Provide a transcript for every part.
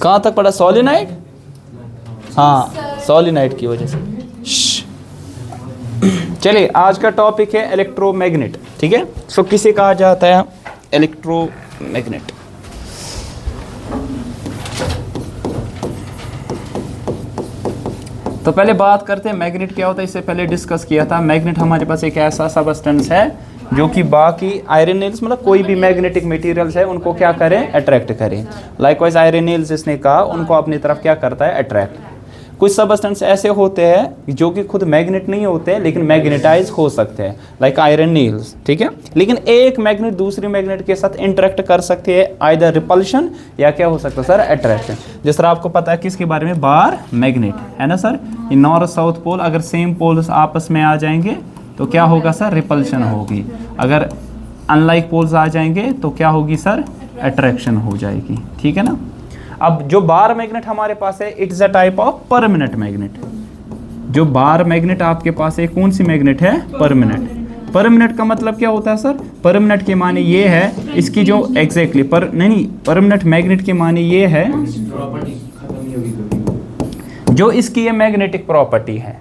कहाँ तक पढ़ा? सोलिनाइड, हाँ सोलिनाइड की वजह से। चलिए आज का टॉपिक है इलेक्ट्रोमैग्नेट, ठीक है। सो किसे कहा जाता है इलेक्ट्रोमैग्नेट? तो पहले बात करते हैं मैग्नेट क्या होता है। इससे पहले डिस्कस किया था, मैग्नेट हमारे पास एक ऐसा सबस्टेंस है जो कि बाकी आयरन नेल्स मतलब कोई भी मैग्नेटिक मटेरियल्स है उनको क्या करें? अट्रैक्ट करें। लाइकवाइज आयरन नेल्स इसने कहा उनको अपनी तरफ क्या करता है? अट्रैक्ट। कुछ सबस्टेंस ऐसे होते हैं जो कि खुद मैग्नेट नहीं होते लेकिन मैग्नेटाइज हो सकते हैं, लाइक आयरन नील्स, ठीक है। लेकिन एक मैग्नेट दूसरी मैग्नेट के साथ इंटरेक्ट कर सकती है, आइदर रिपल्शन या क्या हो सकता है सर? अट्रैक्शन। जिस तरह आपको पता है किसके बारे में? बार मैग्नेट, है ना सर। नॉर्थ साउथ पोल अगर सेम पोल्स आपस में आ जाएंगे तो क्या होगा सर? रिपल्शन होगी। अगर अनलाइक पोल्स आ जाएंगे तो क्या होगी सर? अट्रैक्शन हो जाएगी, ठीक है ना। अब जो बार मैग्नेट हमारे पास है, it's a type of permanent magnet. जो बार मैग्नेट आपके पास है कौन सी मैग्नेट है? परमानेंट। परमानेंट का मतलब क्या होता है सर? परमानेंट के माने ये है इसकी जो एग्जैक्टली नहीं, परमानेंट मैग्नेट के माने ये है जो इसकी ये मैग्नेटिक प्रॉपर्टी है,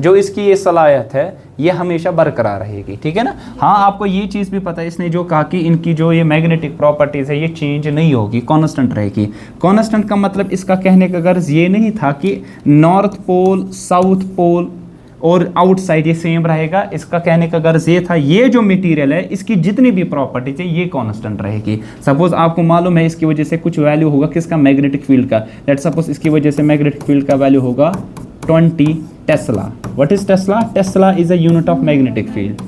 जो इसकी ये सलाहियत है, ये हमेशा बरकरार रहेगी, ठीक है ना। हाँ आपको ये चीज़ भी पता है, इसने जो कहा कि इनकी जो ये मैग्नेटिक प्रॉपर्टीज़ है ये चेंज नहीं होगी, कांस्टेंट रहेगी। कांस्टेंट का मतलब इसका कहने का गर्ज ये नहीं था कि नॉर्थ पोल, साउथ पोल और आउटसाइड ये सेम रहेगा। इसका कहने का गर्ज ये था ये जो मटेरियल है इसकी जितनी भी प्रॉपर्टीज है ये कांस्टेंट रहेगी। सपोज आपको मालूम है इसकी वजह से कुछ वैल्यू होगा किसका? मैग्नेटिक फील्ड का। लेट सपोज इसकी वजह से मैग्नेटिक फील्ड का वैल्यू होगा 20 Tesla. What is Tesla? Tesla is a unit of magnetic field.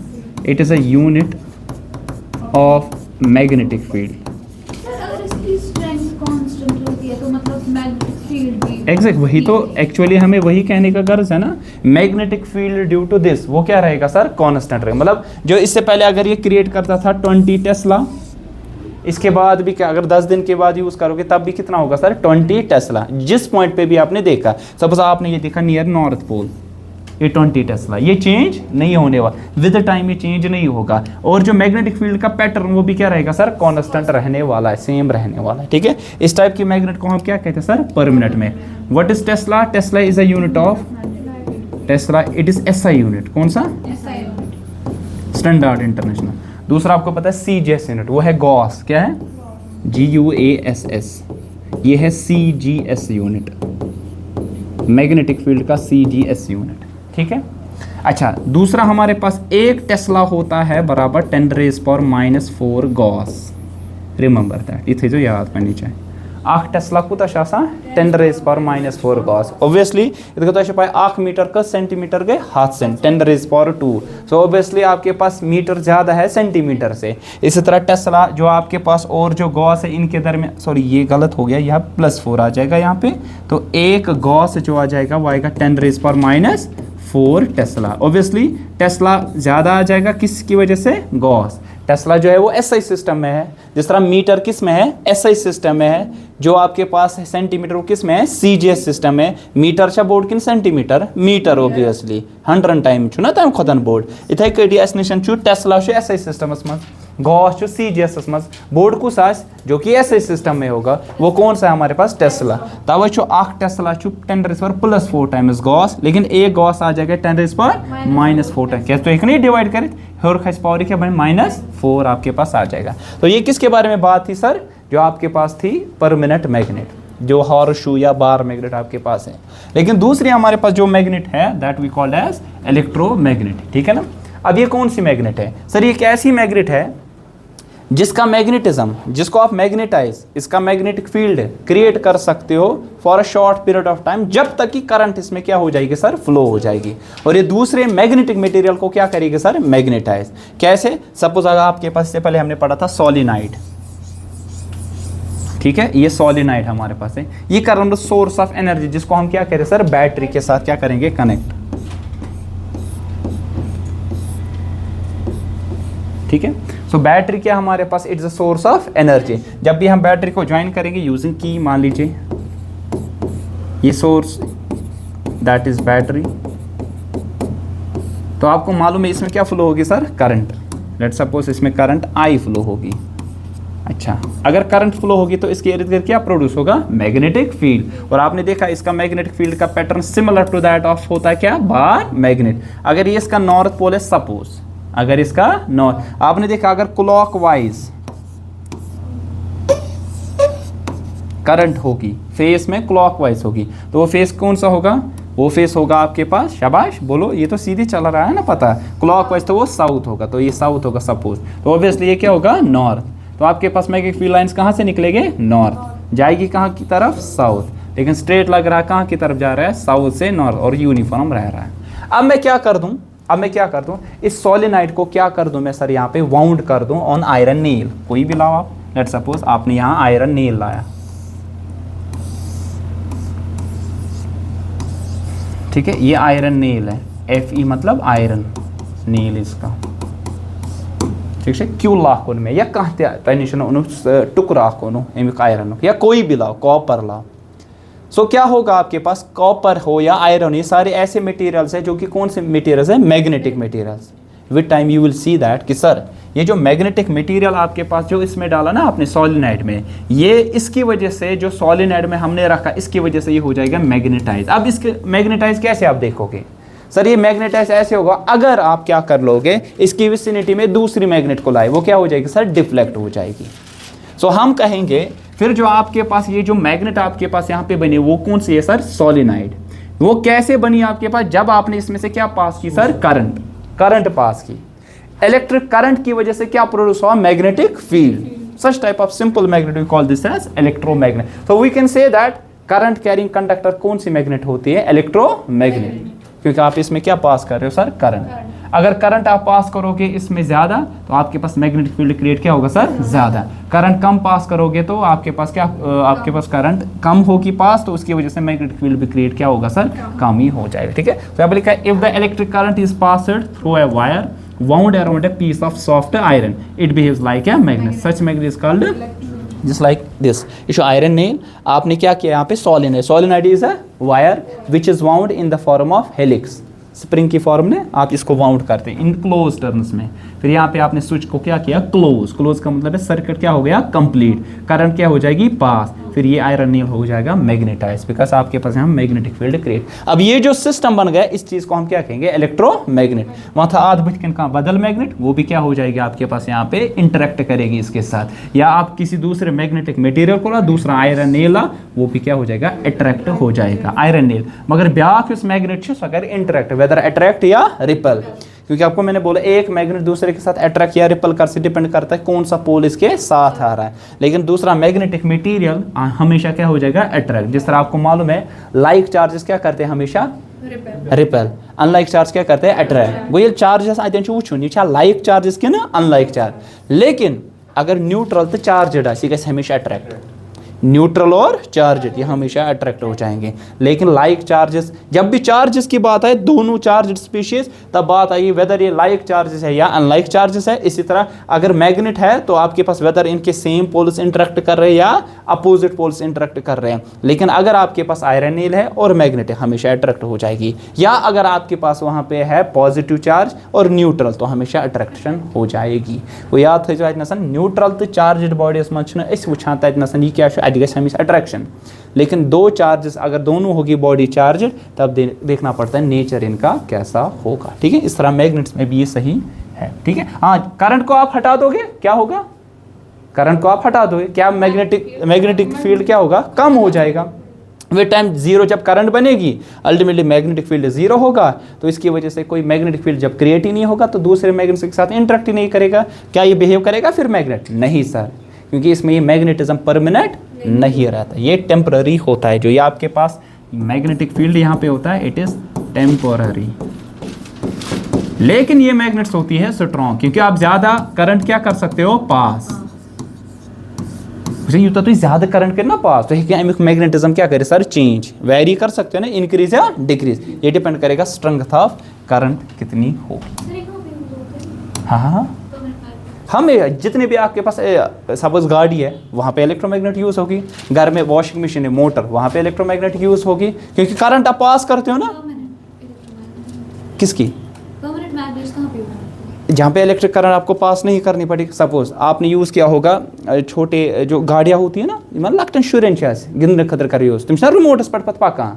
It is a unit of magnetic field. अगर इसकी strength constant होती है तो मतलब magnetic field भी Exact, वही तो एक्चुअली हमें वही कहने का गर्ज है ना। Magnetic field due to this वो क्या रहेगा सर? कांस्टेंट रहेगा। मतलब जो इससे पहले अगर ये क्रिएट करता था 20 टेस्ला, इसके बाद भी क्या अगर 10 दिन के बाद यूज़ करोगे तब भी कितना होगा सर? 20 टेस्ला। जिस पॉइंट पे भी आपने देखा, सपोज आपने ये देखा नियर नॉर्थ पोल, ये 20 टेस्ला, ये चेंज नहीं होने वाला, विद टाइम ये चेंज नहीं होगा। और जो मैग्नेटिक फील्ड का पैटर्न वो भी क्या रहेगा सर? कांस्टेंट रहने वाला है, सेम रहने वाला है, ठीक है। इस टाइप की मैग्नेट को हम क्या कहते हैं सर? परमानेंट में। What is Tesla? Tesla is a unit of Tesla, it is SI unit. कौन सा? Standard international. दूसरा आपको पता है CGS यूनिट, वो है गॉस। क्या है? GUASS। ये है CGS यूनिट, मैग्नेटिक फील्ड का CGS यूनिट, ठीक है। अच्छा दूसरा हमारे पास एक टेस्ला होता है बराबर 10⁻⁻⁴ गॉस। रिमेंबर दैट, इथे जो याद करनी चाहिए। आख टेस्ला कुता शासा 10⁻⁴ गॉस। ऑब्वियसली इधर तो पाए 8 मीटर का सेंटीमीटर के हाथ से 10⁻²। सो ऑब्वियसली आपके पास मीटर ज़्यादा है सेंटीमीटर से। इसी तरह टेस्ला जो आपके पास और जो गॉस है इनके दरमियान, सॉरी ये गलत हो गया, यहाँ +4 आ जाएगा यहाँ पे। तो एक गॉस जो आ जाएगा वो आएगा 10⁻⁴ टेस्ला। ऑब्वियसली टेस्ला ज़्यादा आ जाएगा किसकी वजह से? गॉस। टेस्ला जो है वो एसआई सिस्टम में है, जिस तरह मीटर किस में है? एसआई सिस्टम में है। जो आपके पास है सेंटीमीटर वो किस में है? CGS सिस्टम में। मीटर छा बोर्ड किन सेंटीमीटर? मीटर ऑब्वियसली 100 टाइम छु ना तम खोदन बोर्ड इथे कडी एसनेशन छु टेस्ला छु एसआई सिस्टमस में, गॉस छु CGS में, बोर्ड कुछ आस जो कि एसआई सिस्टम में होगा वो कौन सा है हमारे पास? टेस्ला। तब छु 8 टेस्ला छु 10⁻⁴ टाइम्स गॉस, लेकिन एक गॉस आ जाएगा 10⁻⁻⁴ टाइम। क्या तो एक नहीं डिवाइड करे और खस पावर क्या बने? -4 आपके पास आ जाएगा। तो ये किसके बारे में बात थी सर? जो आपके पास थी परमानेंट मैग्नेट, जो हॉर्सशू या बार मैग्नेट आपके पास है। लेकिन दूसरी हमारे पास जो मैग्नेट है that we called as electromagnet, ठीक है ना। अब ये कौन सी मैग्नेट है सर? ये एक ऐसी मैग्नेट है जिसका मैग्नेटिज्म, जिसको आप मैग्नेटाइज, इसका मैग्नेटिक फील्ड क्रिएट कर सकते हो for a short period of time, जब तक कि करंट इसमें क्या हो जाएगी सर? फ्लो हो जाएगी। और ये दूसरे मैग्नेटिक मटेरियल को क्या करेगी सर? मैग्नेटाइज। कैसे? सपोज अगर आपके पास से पहले हमने पढ़ा था सोलिनाइड, ठीक है, ये सोलिनाइड हमारे पास है। ये करंट सोर्स ऑफ एनर्जी जिसको हम क्या करें सर? बैटरी के साथ क्या करेंगे? कनेक्ट, ठीक है। सो बैटरी क्या हमारे पास? It's a source of energy. जब भी हम बैटरी को ज्वाइन करेंगे यूजिंग की, मान लीजिए ये सोर्स दैट इज बैटरी, तो आपको मालूम है इसमें क्या फ्लो होगी सर? करंट। लेट्स सपोज इसमें करंट I फ्लो होगी, अच्छा, अगर करंट फ्लो होगी तो इसके इर्द गिर्द क्या प्रोड्यूस होगा? Magnetic field. और आपने देखा इसका मैग्नेटिक फील्ड का pattern similar to that of होता है क्या? Bar magnet. अगर ये इसका नॉर्थ पोल है सपोज, अगर इसका नॉर्थ, आपने देखा अगर क्लॉकवाइज करंट होगी, फेस में क्लॉकवाइज होगी, तो वो फेस कौन सा होगा? वो फेस होगा आपके पास, शाबाश बोलो, ये तो सीधे चल रहा है ना, पता है, क्लॉकवाइज तो वो साउथ होगा, तो ये साउथ होगा सपोज, तो ऑब्वियसली ये क्या होगा? नॉर्थ। तो आपके पास मैग्नेटिक फील्ड लाइंस कहाँ से निकलेंगे? नॉर्थ, जाएगी कहाँ की तरफ? साउथ। लेकिन स्ट्रेट लग रहा है कहाँ की तरफ जा रहा है? साउथ से नॉर्थ, और यूनिफॉर्म रह रहा है। अब मैं क्या कर दूं? इस सोलेनाइड को क्या कर दूं मैं सर? यहाँ पे वाउंड कर दूं ऑन आयरन नील। कोई भी लाओ आप, लेट सपोज आपने यहाँ आयरन नील लाया, ठीक है, ये आयरन नील है, Fe मतलब आयरन, नील इसका, ठीक है, क्यों लाख में या कहाँ तय टुकड़ा को अमिक आयरन या कोई भी लाओ, कॉपर लाओ। सो क्या होगा आपके पास? कॉपर हो या आयरन, ये सारे ऐसे मटेरियल्स हैं जो कि कौन से मटेरियल्स हैं? Magnetic materials. With time you will see that कि सर ये जो मैग्नेटिक मटेरियल आपके पास जो इसमें डाला ना आपने सोलेनाइड में, ये इसकी वजह से जो सोलेनाइड में हमने रखा इसकी वजह से ये हो जाएगा मैग्नेटाइज। अब इसके मैग्नेटाइज कैसे आप देखोगे? सर ये मैग्नेटाइज ऐसे होगा अगर आप क्या कर लोगे, इसकी विसिनिटी में दूसरी मैग्नेट को लाए, वो क्या हो जाएगी सर? डिफ्लेक्ट हो जाएगी। सो हम कहेंगे फिर जो आपके पास ये जो मैग्नेट आपके पास यहाँ पे बनी वो कौन सी है सर? सोलेनाइड। वो कैसे बनी आपके पास? जब आपने इसमें से क्या पास की सर? करंट पास की। इलेक्ट्रिक करंट की वजह से क्या प्रोड्यूस हुआ? Magnetic field. Such type of simple magnet we call this as electromagnet. So we can say that current carrying conductor कौन सी मैग्नेट होती है? इलेक्ट्रोमैग्नेट, क्योंकि आप इसमें क्या पास कर रहे हो सर? करंट। अगर करंट आप पास करोगे इसमें ज्यादा तो आपके पास मैग्नेटिक फील्ड क्रिएट क्या होगा सर? ज्यादा। करंट कम पास करोगे तो आपके पास क्या आपके पास करंट कम होगी पास, तो उसकी वजह से मैग्नेटिक फील्ड भी क्रिएट क्या होगा सर? कम ही हो जाएगा। ठीक है, तो यहाँ पर लिखा है if the electric current is passed through a wire wound around a piece of soft iron, it behaves like a magnet. Such magnet is called just like this. ये iron nail आपने क्या किया यहाँ पे? solenoid. Solenoid is a wire which is wound in the form of helix. Spring की form में आप इसको वाउंड करते हैं इन क्लोज टर्म्स में। फिर यहाँ पे आपने स्विच को क्या किया? क्लोज का मतलब है सर्किट क्या हो गया? कंप्लीट। करंट क्या हो जाएगी? पास। फिर ये आयरन नील हो जाएगा मैग्नेटाइज, बिकॉज आपके पास यहाँ मैग्नेटिक फील्ड क्रिएट। अब ये जो सिस्टम बन गया इस चीज को हम क्या कहेंगे? इलेक्ट्रोमैग्नेट। वहाँ था आध बचकन का बदल मैग्नेट, वो भी क्या हो जाएगी आपके पास यहाँ पे? इंटरेक्ट करेगी इसके साथ। या आप किसी दूसरे मैग्नेटिक मटेरियल को ला, दूसरा आयरन नील ला, वो भी क्या हो जाएगा? अट्रैक्ट हो जाएगा आयरन नील। मगर ब्याक इस मैग्नेट से अगर इंटरेक्ट वेदर अट्रैक्ट या रिपल, क्योंकि आपको मैंने बोला एक मैग्नेट दूसरे के साथ अट्रैक्ट या रिपल कर से डिपेंड करता है कौन सा पोल इसके साथ आ रहा है। लेकिन दूसरा मैग्नेटिक मटेरियल हमेशा क्या हो जाएगा? अट्रैक्ट। जिस तरह आपको मालूम है लाइक चार्जेस क्या करते हैं? हमेशा रिपेल। अनलाइक चार्ज क्या करते हैं? अट्रैक्ट। वो ये चार्जेस आते वो लाइक चार्जेस के ना अनलाइक चार्ज। लेकिन अगर न्यूट्रल तो चार्जड है हमेशा अट्रैक्ट। न्यूट्रल और चार्जेड ये हमेशा अट्रैक्ट हो जाएंगे। लेकिन लाइक चार्जेस, जब भी चार्जेस की बात आए दोनों चार्जेड स्पीशीज, तब बात आई वेदर ये लाइक चार्जेस है या अनलाइक चार्जेस है। इसी तरह अगर मैग्नेट है तो आपके पास वेदर इनके सेम पोल्स इंटरेक्ट कर रहे हैं या अपोजिट पोल्स इंटरेक्ट कर रहे हैं। लेकिन अगर आपके पास आयरन नील है और मैग्नेट है हमेशा अट्रैक्ट हो जाएगी। या अगर आपके पास वहाँ पे है पॉजिटिव चार्ज और न्यूट्रल तो हमेशा अट्रैक्शन हो जाएगी। वो याद है जो न्यूट्रल तो चार्जड बॉडीज में वुचान तन यह क्या हमेशा अट्रैक्शन। लेकिन दो चार्जेस अगर दोनों होगी बॉडी चार्ज तब देखना पड़ता है नेचर इनका कैसा होगा। ठीक है, इस तरह मैग्नेट्स में भी ये सही है। ठीक है, हाँ, करंट को आप हटा दोगे क्या होगा? करंट को आप हटा दोगे क्या? मैग्नेटिक फील्ड क्या होगा? कम हो जाएगा। विद टाइम जीरो जब करंट बनेगी अल्टीमेटली मैग्नेटिक फील्ड जीरो होगा। तो इसकी वजह से कोई मैग्नेटिक फील्ड जब क्रिएट ही नहीं होगा तो दूसरे मैग्नेट के साथ इंटरेक्ट ही नहीं करेगा। क्या ये बिहेव करेगा फिर मैग्नेट? नहीं सर, क्योंकि इसमें ये मैग्नेटिज्म परमानेंट नहीं रहता, ये टेम्पररी होता है। जो ये आपके पास मैग्नेटिक फील्ड यहाँ पे होता है इट इज टेम्पररी। लेकिन ये मैग्नेट्स होती है स्ट्रॉन्ग, क्योंकि आप ज्यादा करंट क्या कर सकते हो? पास। तो ज्यादा करंट करना पास तो अमिक मैग्नेटिज्म क्या करे सर? चेंज, वेरी कर सकते हो ना, इंक्रीज या डिक्रीज। ये डिपेंड करेगा स्ट्रेंथ ऑफ करंट कितनी होगी। हाँ, हम जितने भी आपके पास सपोज गाड़ी है वहाँ पे इलेक्ट्रोमैग्नेट यूज़ होगी। घर में वॉशिंग मशीन है, मोटर, वहाँ पे इलेक्ट्रोमैग्नेट यूज़ होगी, क्योंकि करंट आप पास करते हो ना। किसकी? जहाँ पे इलेक्ट्रिक करंट आपको पास नहीं करनी पड़ेगी। सपोज आपने यूज़ किया होगा छोटे जो गाड़ियाँ होती है ना, मतलब लगता है शुरन गिंद खतर कर यूज़ तुम रिमोटस पर पका,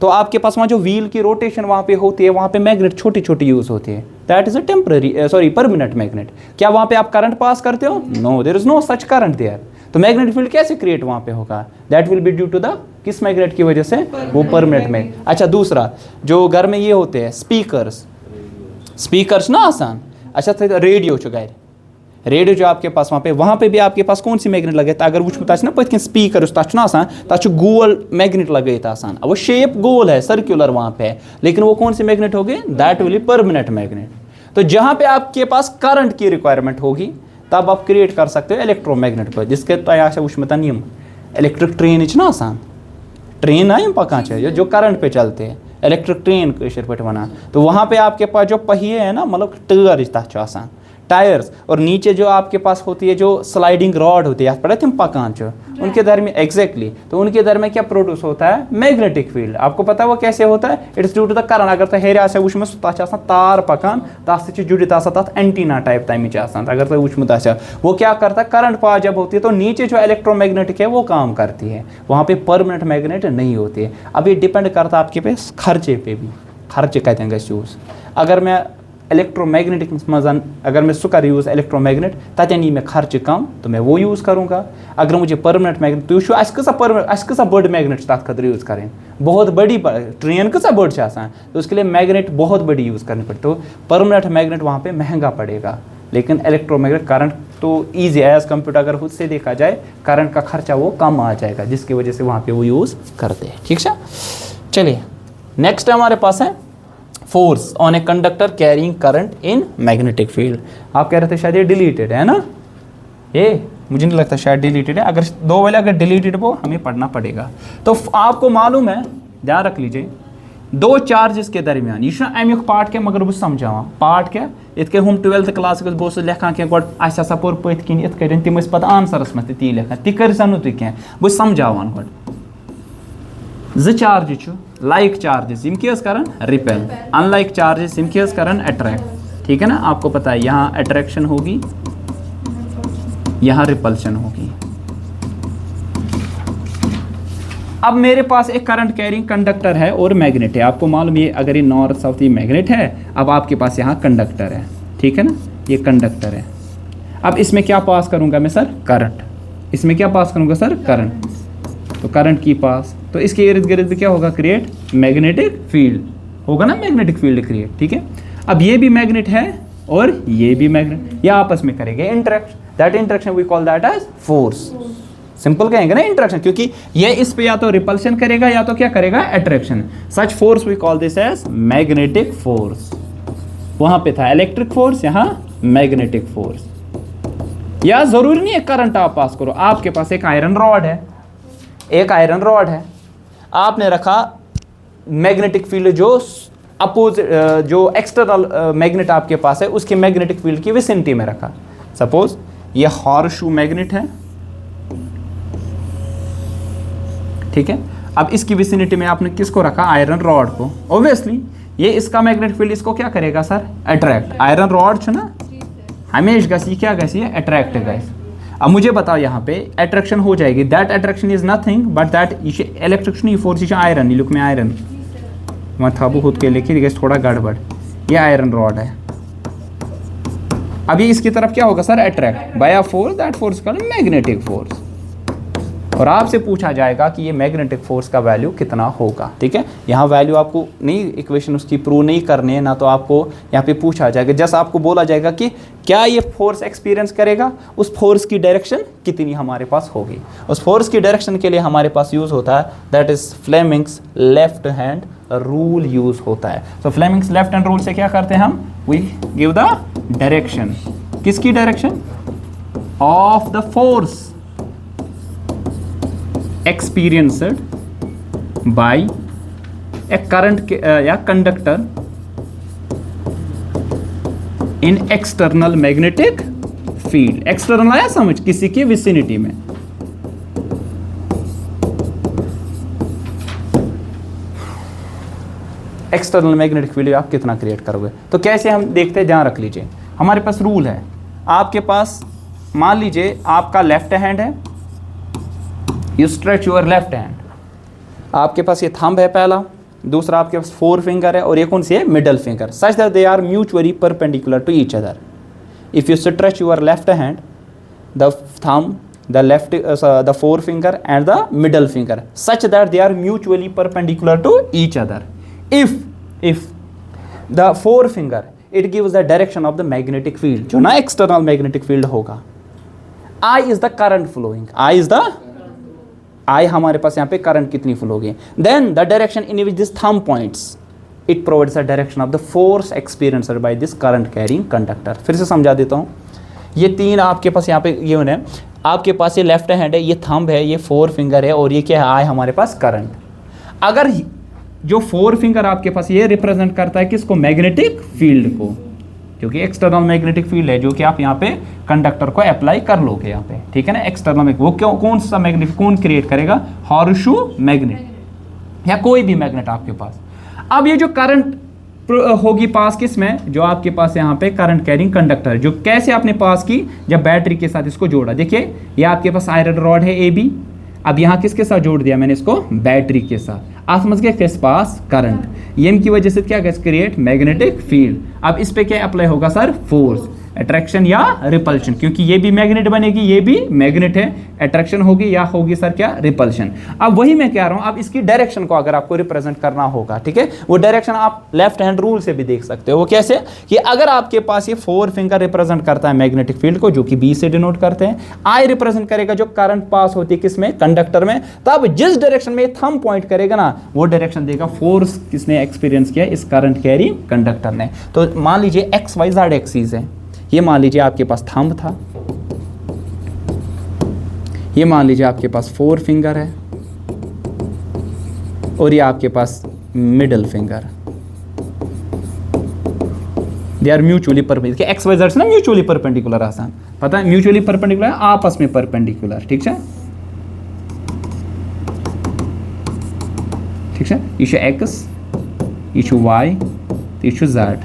तो आपके पास वहाँ जो व्हील की रोटेशन वहाँ पे होती है, वहाँ पे मैग्नेट छोटी छोटी यूज़ होती है। That is a temporary permanent magnet. क्या वहाँ पे आप करंट पास करते हो? No, there is no such current there. तो मैग्नेटिक फील्ड कैसे क्रिएट वहाँ पे होगा? That will be due to the किस मैग्नेट की वजह से? वो परमानेंट में। अच्छा, दूसरा जो घर में ये होते हैं स्पीकर्स ना आसान। अच्छा, रेडियो गैर रेडियो जो आपके पास वहाँ पे भी आपके पास कौन सी मैग्नेट लगे? अगर वो ना पत स्पीकर तथ गोल मैग्नेट लगे आसान। अब वो शेप गोल है, सर्कुलर वहाँ पे है, लेकिन वो कौन सी मैग्नेट होगी? That will be permanent magnet. तो जहाँ पे आपके पास करंट की रिक्वायरमेंट होगी तब आप क्रिएट कर सकते हो इलेक्ट्रोमैग्नेट पर, जिसके तय वुचमत यम इलेक्ट्रिक ट्रेन ना आसान, ट्रेन आम पकान जो करंट पे चलते हैं, इलेक्ट्रिक ट्रेन कशर पे वनान। तो वहाँ पे आपके पास जो पहिए है ना, मतलब टायर तथ आसान टायर्स, और नीचे जो आपके पास होती है जो स्लाइडिंग रॉड होती है पड़े तुम पकान उनके दरमियान एग्जैक्टली, तो उनके दरमियान क्या प्रोड्यूस होता है? Magnetic field. आपको पता है वो कैसे होता है? It's due to the current. अगर हेर वुचम तथा तार पकान तथ जुड़ित तथ एंटीना टाइप तमिच अगर वुचमुत वो क्या करता है? करंट पास जब होती है तो नीचे जो इलेक्ट्रोमैग्नेटिक है वो काम करती है, वहाँ पे परमानेंट मैग्नेट नहीं होती है। अब ये डिपेंड करता है आपके पास खर्चे पे भी, खर्चे कतन यूज़। अगर मैं इलेक्ट्रोमैग्नेटिक मजन अगर मैं सु कर यूज़ इलेक्ट्रोमैग्नेट तथन यी मैं खर्च कम तो मैं वो यूज़ करूँगा। अगर मुझे परमानेंट मैग्नेट तो कसा बड़ मैग्नेट तथ खतर यूज़ करें, बहुत बड़ी ट्रेन कसा बड़ तो उसके लिए मैग्नेट बहुत बड़ी यूज़ करनी पड़ती। तो परमानेंट मैग्नेट वहाँ पे महंगा पड़ेगा, लेकिन इलेक्ट्रोमैग्नेट करंट तो ईजी है एज कम्प्यूटर। अगर खुद से देखा जाए करंट का खर्चा वो कम आ जाएगा, जिसकी वजह से वहाँ पे वो यूज़ करते हैं। ठीक है, चलिए नेक्स्ट हमारे पास है force on a conductor carrying current in magnetic field. आप कह रहे थे शायद ये डिलीटेड है ना, ये मुझे नहीं लगता शायद डिलीटेड है। अगर दो वाले अगर डिलीटेड वो हमें पढ़ना पड़ेगा। तो आपको मालूम है, ध्यान रख लीजिए, दो चार्जेस के दरमियान यह अमुक पार्ट क्या, मगर बस समझावा पार्ट क्या इत हम 12th क्लास बस लिखान क्या गोड असा पोर पत किन इत कन तम पे आंसरस मत ती लिखान ती कर नु क्या बस समझावान गोड जो चार्ज लाइक चार्जेस यम क्या करान रिपेल, अनलाइक चार्जेस यम क्या करान अट्रैक्ट। ठीक है ना, आपको पता है यहाँ अट्रैक्शन होगी, यहाँ रिपल्शन होगी। अब मेरे पास एक करंट कैरिंग कंडक्टर है और मैग्नेट है। आपको मालूम ये अगर ये नॉर्थ साउथ ये मैग्नेट है, अब आपके पास यहाँ कंडक्टर है। ठीक है ना, ये कंडक्टर है। अब इसमें क्या पास करूँगा मैं सर? करंट। इसमें क्या पास करूँगा सर? करंट। तो करंट की पास, तो इसके इर्द गिर्द भी क्या होगा? क्रिएट मैग्नेटिक फील्ड होगा ना, मैग्नेटिक फील्ड क्रिएट। ठीक है, अब ये भी मैग्नेट है और ये भी मैग्नेट, ये आपस में करेंगे interaction. That interaction we call that as force. Simple कहेंगे ना इंटरेक्शन, क्योंकि ये इस पे या तो रिपल्शन करेगा या तो क्या करेगा? Attraction. Such force we call this as magnetic force. वहां पे था इलेक्ट्रिक फोर्स, यहाँ मैग्नेटिक फोर्स। या जरूरी नहीं है करंट आप पास करो, आपके पास एक आयरन रॉड है, एक आयरन रॉड है, आपने रखा मैग्नेटिक फील्ड जो जो एक्सटर्नल मैग्नेट आपके पास है उसके मैग्नेटिक फील्ड की विसिनिटी में रखा। सपोज ये हॉर्सशू मैग्नेट है, ठीक है। अब इसकी विसिनिटी में आपने किसको रखा? आयरन रॉड को। ऑब्वियसली ये इसका मैग्नेटिक फील्ड इसको क्या करेगा सर? अट्रैक्ट। आयरन रॉड छो ना हमेशा गसी क्या गसी है? Attract gas. अब मुझे बताओ यहाँ पे अट्रैक्शन हो जाएगी। That attraction is nothing but that electric force ये आयरन, लुक में आयरन वहाँ था खुद के लिखी गई थोड़ा गड़बड़। ये आयरन रॉड है। अभी इसकी तरफ क्या होगा sir? Attract by a force, that force called magnetic force. और आपसे पूछा जाएगा कि ये मैग्नेटिक फोर्स का वैल्यू कितना होगा। ठीक है, यहाँ वैल्यू आपको नहीं, इक्वेशन उसकी प्रूव नहीं करनी है ना, तो आपको यहाँ पे पूछा जाएगा, जैसे आपको बोला जाएगा कि क्या ये फोर्स एक्सपीरियंस करेगा, उस फोर्स की डायरेक्शन कितनी हमारे पास होगी। उस फोर्स की डायरेक्शन के लिए हमारे पास यूज़ होता है that is Fleming's left hand rule use होता है। तो फ्लेमिंग्स लेफ्ट हैंड रूल से क्या करते हैं हम? We give the direction. किसकी direction? Of the force experienced by a current या conductor in external magnetic field। external आया समझ? किसी की vicinity में। एक्सटर्नल मैग्नेटिक फील्ड आप कितना क्रिएट करोगे? तो कैसे हम देखते हैं, ध्यान रख लीजिए। हमारे पास रूल है, आपके पास मान लीजिए आपका लेफ्ट हैंड है, you stretch your left hand, आपके पास ये थंब है पहला, दूसरा आपके पास फोर फिंगर है और ये कौन सी है, middle finger, such that they are mutually perpendicular to each other. If you stretch your left hand, the thumb, the left the forefinger and the middle finger such that they are mutually perpendicular to each other. If the forefinger, it gives the direction of the magnetic field, जो ना external magnetic field होगा. I is the current flowing, I हमारे पास यहाँ पे current कितनी flow होगी. Then the direction in which this thumb points, it provides the direction of the force experienced by this current carrying conductor. फिर से समझा देता हूँ. ये तीन आपके पास यहाँ पे ये होने, आपके पास ये लेफ्ट हैंड है, ये थंब है, ये फोर फिंगर है और ये क्या है, हमारे पास करंट. अगर जो फोर फिंगर आपके पास ये रिप्रेजेंट करता है किसको, मैग्नेटिक फील्ड को, क्योंकि एक्सटर्नल मैग्नेटिक फील्ड है जो कि आप यहाँ पे कंडक्टर को अप्लाई कर लोगे यहाँ पे, ठीक है ना. एक्सटर्नल वो क्यों, कौन सा मैग्नेट, कौन क्रिएट करेगा, हॉर्सशू मैग्नेट या कोई भी मैग्नेट आपके पास. अब ये जो करंट होगी पास किस में, जो आपके पास यहाँ पे करंट कैरिंग कंडक्टर, जो कैसे आपने पास की, जब बैटरी के साथ इसको जोड़ा. देखिए ये आपके पास आयरन रॉड है AB, अब यहाँ किसके साथ जोड़ दिया मैंने इसको, बैटरी के साथ. आप समझ गए किस पास करंट, एम की वजह से क्या क्रिएट मैग्नेटिक फील्ड. अब इस पे क्या अप्लाई होगा सर, फोर्स, अट्रैक्शन या रिपल्शन, क्योंकि ये भी मैग्नेट बनेगी, ये भी मैग्नेट है, अट्रैक्शन होगी या होगी सर क्या, रिपल्शन. अब वही मैं कह रहा हूं, अब इसकी डायरेक्शन को अगर आपको रिप्रेजेंट करना होगा, ठीक है, वो डायरेक्शन आप लेफ्ट हैंड रूल से भी देख सकते हो. वो कैसे, कि अगर आपके पास ये फोर फिंगर रिप्रेजेंट करता है मैग्नेटिक फील्ड को, जो कि बी से डिनोट करते हैं, आई रिप्रेजेंट करेगा जो करंट पास होती है किसमें, कंडक्टर में, तब जिस डायरेक्शन में थंब पॉइंट करेगा ना, वो डायरेक्शन देगा फोर्स किसने एक्सपीरियंस किया, इस करंट कैरी कंडक्टर ने. तो मान लीजिए XYZ एक्सिस है, ये मान लीजिए आपके पास थंब था, ये मान लीजिए आपके पास फोर फिंगर है और ये आपके पास middle finger. They are mutually perpendicular. XYZ से ना म्यूचुअली परपेंडिकुलर, आसान पता है, म्यूचुअली परपेंडिकुलर आपस में परपेंडिकुलर, ठीक है, ठीक है. ये X, ये Y, ये Z.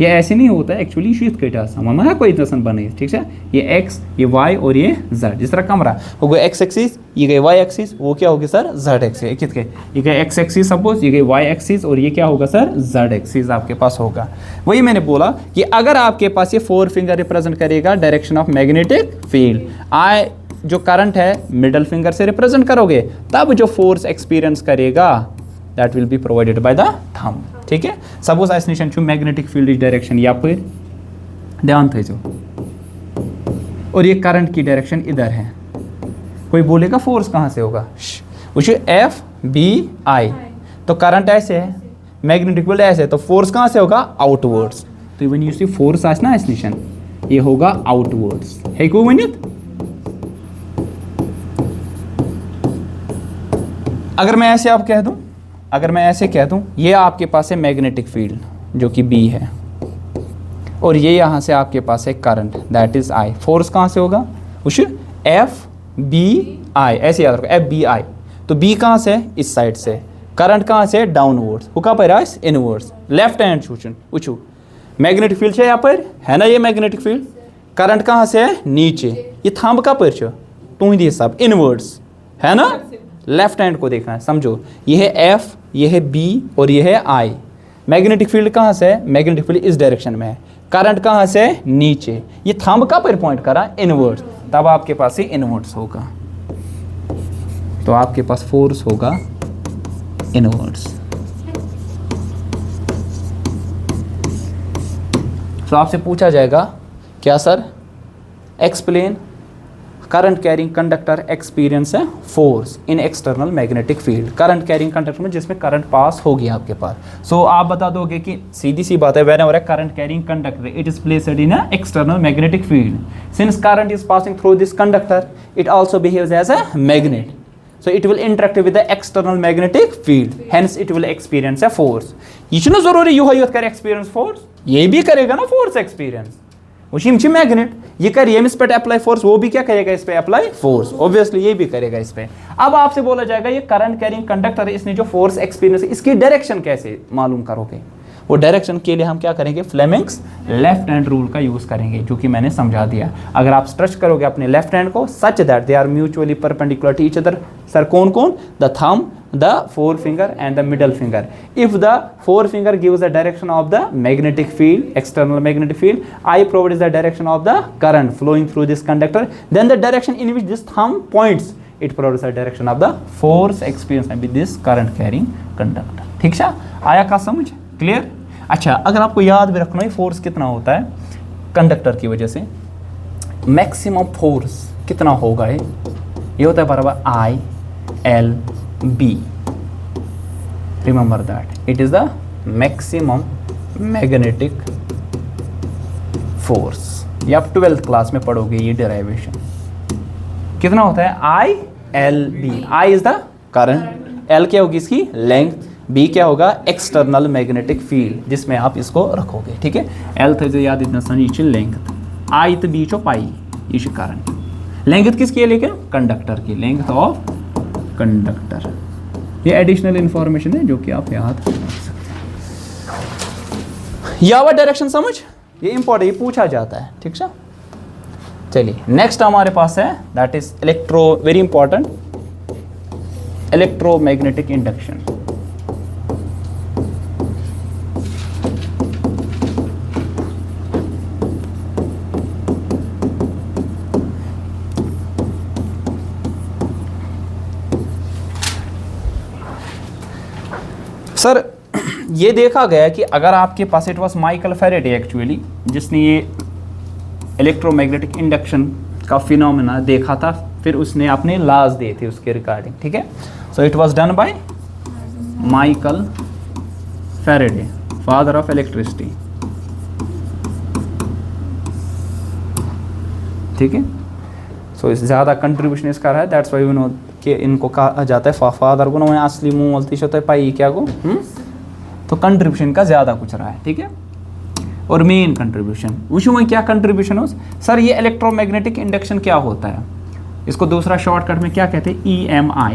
ये ऐसे नहीं होता है एक्चुअली, शीत कटा सामान कोई दसन बने, ठीक है. ये X, ये Y और ये Z, जिस तरह कमरा हो गया X एक्सिस, ये गए Y एक्सिस, वो क्या होगी सर, Z एक्सिस. कितने, ये गए X एक्सिस सपोज, ये गए Y एक्सिस और ये क्या होगा सर, Z एक्सिस आपके पास होगा. वही मैंने बोला कि अगर आपके पास ये फोर फिंगर रिप्रेजेंट करेगा डायरेक्शन ऑफ मैग्नेटिक फील्ड, आई जो करंट है मिडल फिंगर से रिप्रेजेंट करोगे, तब जो फोर्स एक्सपीरियंस करेगा that will be provided by the thumb, ठीक है. सपोज ऐसे निशान छू मैग्नेटिक फील्ड इस डायरेक्शन या पर ध्यान थे जो, और ये करंट की डायरेक्शन इधर है. कोई बोलेगा फोर्स कहाँ से होगा, उसे FBI, तो करंट ऐसे है, मैग्नेटिक फील्ड ऐसे है, तो फोर्स कहाँ से होगा, आउटवर्ड्स. तो व्हेन यू सी फोर्स आज ना ऐसे निशान, ये होगा आउटवर्ड्स है को वनित. अगर मैं ऐसे आप कह दूं, अगर मैं ऐसे कह दूं, ये आपके पास है मैग्नेटिक फील्ड जो कि B है, और ये यहाँ से आपके पास है current that is I. Force कहाँ से होगा, उस FBI, ऐसे याद रखो FBI. तो B कहाँ से, इस साइड से, करंट कहाँ से, डाउनवर्ड्स, हुका पर इनवर्ड्स, लेफ्ट हैंड छूचन उछू. मैग्नेटिक फील्ड है यहाँ पर है ना, ये मैग्नेटिक फील्ड, करंट कहाँ से है, नीचे, ये थंब का पर टू ही सब इनवर्ड्स है ना. लेफ्ट हैंड को देखना है, समझो, ये है F, ये है B और ये है I. मैग्नेटिक फील्ड कहाँ से है, मैग्नेटिक फील्ड इस डायरेक्शन में है, करंट कहाँ से है, नीचे, ये थंब का पर पॉइंट करा इनवर्ड्स, तब आपके पास ही इनवर्ड्स होगा. तो आपके पास फोर्स होगा इनवर्ड्स. तो आपसे पूछा जाएगा क्या sir, explain current carrying conductor experience है force in external magnetic field. Current carrying conductor में जिसमें करंट पास हो गया आपके पास. सो आप बता दोगे कि सीधी सी बात है, whenever a current carrying conductor it is placed in a external magnetic field, since current is passing through this conductor it also behaves as a magnet, so it will interact with the external magnetic field, hence it will experience a force. ये ना जरूरी you है कर experience force, ये भी करेगा ना force experience, उसी मैग्नेट ये करिए इस पे अप्लाई फोर्स, वो भी क्या करेगा इस पे अप्लाई फोर्स, ऑब्वियसली ये भी करेगा इस पे. अब आपसे बोला जाएगा ये करंट कैरिंग कंडक्टर है, इसने जो फोर्स एक्सपीरियंस, इसकी डायरेक्शन कैसे मालूम करोगे. वो डायरेक्शन के लिए हम क्या करेंगे, फ्लेमिंग्स लेफ्ट हैंड रूल का यूज़ करेंगे, जो कि मैंने समझा दिया। अगर आप स्ट्रेच करोगे अपने लेफ्ट हैंड को such that they are mutually perpendicular to each other, sir कौन कौन, the thumb, the forefinger and the middle finger. If the forefinger gives the direction of the magnetic field, external magnetic field, I provides the direction of the current flowing through this conductor, then the direction in which this thumb points, it provides the direction of the force experienced with this current carrying conductor. ठीक है, आया का समझ, clear? अच्छा, अगर आपको याद भी रखना है फोर्स कितना होता है कंडक्टर की वजह से, मैक्सिमम फोर्स कितना होगा, ये होता है बराबर I L B. Remember that it is the maximum magnetic force. ये आप 12th क्लास में पढ़ोगे ये डेरिवेशन। कितना होता है, I L B. I is the current, L क्या होगी इसकी लेंथ, B क्या होगा एक्सटर्नल मैग्नेटिक फील्ड जिसमें आप इसको रखोगे, ठीक है। L थे जो याद इतना सन ये लेंथ, I तो B चो पाई, ये करंट। लेंथ किसकी है लेकिन, कंडक्टर की, लेंथ ऑफ कंडक्टर। ये एडिशनल इंफॉर्मेशन है जो कि आप याद रख सकते हैं। यावा डायरेक्शन समझ, ये इंपॉर्टेंट, ये पूछा जाता है, ठीक है। चलिए नेक्स्ट हमारे पास है that is electro, very important, electromagnetic induction. Sir ये देखा गया कि अगर आपके पास, it was Michael Faraday actually जिसने ये इलेक्ट्रोमैग्नेटिक इंडक्शन का फिनोमेना देखा था, फिर उसने अपने लॉज दिए थे उसके रिगार्डिंग, ठीक है। So it was done by Michael Faraday, father of electricity, ठीक है। सो ज़्यादा कंट्रीब्यूशन इसका रहा है, दैट्स वाई यू नो कि इनको कहा जाता है फादर को ना असली मूल तीस होता है पाई क्या को, तो कंट्रीब्यूशन का ज़्यादा कुछ रहा है, ठीक है। और मेन कंट्रीब्यूशन वुशु में क्या कंट्रीब्यूशन हो सर, ये इलेक्ट्रोमैग्नेटिक इंडक्शन क्या होता है, इसको दूसरा शॉर्टकट में क्या कहते हैं, EMI।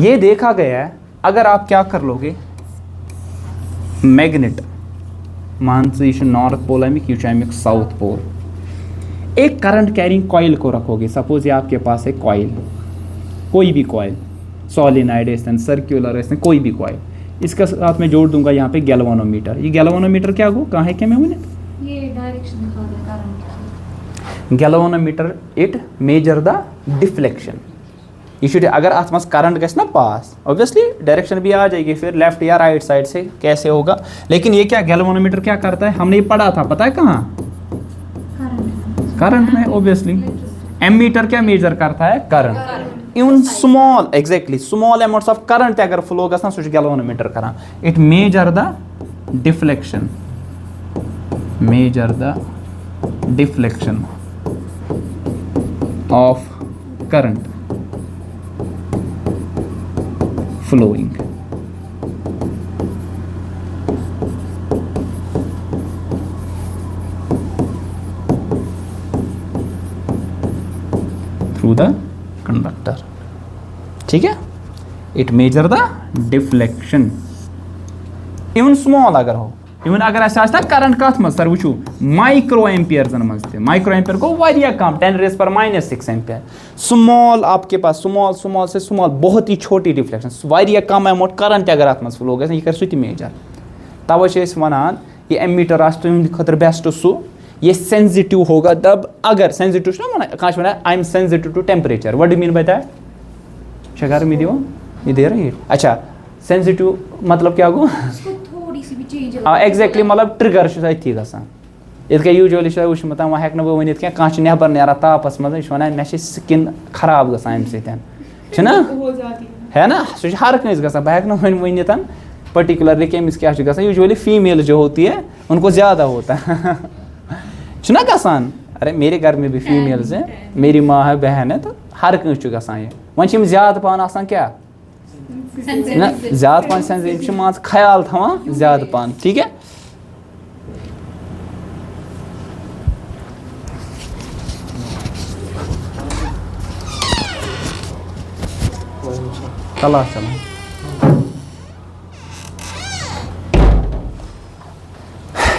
ये देखा गया है अगर आप क्या कर लोगे, मैग्नेट मान से नॉर्थ पोल है, साउथ पोल, एक करंट कैरिंग कॉइल को रखोगे, सपोज ये आपके पास है कॉइल, कोई भी कॉइल, सोलिनॉइड है, सर्कुलर है, कोई भी कॉइल, इसके साथ में जोड़ दूंगा यहाँ पे गैल्वानोमीटर। ये गैल्वानोमीटर क्या हो, कहाँ है क्या मैं ये डायरेक्शन दिखा रहा है करंट की। Galvanometer it measure the deflection, ये शुड अगर अत मज करंट गस ना पास, ऑब्वियसली डायरेक्शन भी आ जाएगी, फिर लेफ्ट या राइट साइड से कैसे होगा, लेकिन ये क्या गैल्वानोमीटर क्या करता है, हमने ये पढ़ा था, पता है कहाँ, करंट में ऑब्वियसली। एमीटर क्या मेजर करता है, current, even small, exactly small amounts of current अगर फ्लो गना सह गैल्वानोमीटर करा, it measure the deflection, measure the deflection of current flowing. Through the conductor, ठीक है। It measure the deflection, even small अगर हो, इवन अगर ऐसा करंट कथ मज सर वो माइक्रो एम्पियर्सन मज थे, माइक्रो एम्पियर को वारिया कम 10⁻⁻⁶ एम्पियर, स्मॉल आपके पास स्मॉल से स्मॉल बहुत ही छोटी डिफ्लेक्शन, वारिया कम अमाउंट करंट अगर अत मज फ्लो गया यह कर सह मेजर, तवे वनान ये एमीटर आज तुम खतर बेस्ट सू ये सेंसिटिव होगा तब अगर सेंसिटिव ना वन कह one I am sensitive to temperature, what do mean by that, गर्मी दिव ये दे रही, अच्छा सेंसिटिव मतलब क्या गो, एग्जैक्टली मतलब ट्रिगर अथी गसान, इत यूजुअली वुचमत वह हेक बह वन कह नबर नारान तापस मज वन मे स्किन खराब गसान अमे है ना, सह हर कंस गसान, बह हेक वनित पर्टिकुलरली कमिस क्या यूजुअली फीमेल जो होती है उनको ज़्यादा होता है ना गसान, अरे मेरे घर में भी फीमेल्स हैं, मेरी माँ है बहन है, तो हर कंस गसान ये वन ज़्यादा पान आसान क्या ना, ज़्यादा पान सेंसिटिव मान ख्याल थवान ज़्यादा पान, ठीक है। क्लास चला।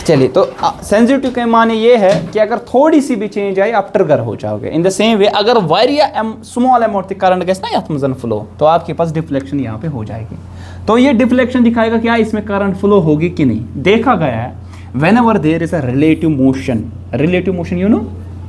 चलिए, तो सेंसिटिव के माने ये है कि अगर थोड़ी सी भी चेंज आई आप ट्रिगर हो जाओगे। इन द सेम वे अगर वारिया स्मॉल अमाउंट करंट गए ना यथ मजन फ्लो, तो आपके पास डिफ्लेक्शन यहाँ पे हो जाएगी। तो ये डिफ्लेक्शन दिखाएगा क्या इसमें करंट फ्लो होगी कि नहीं। देखा गया है whenever there is a relative motion you know,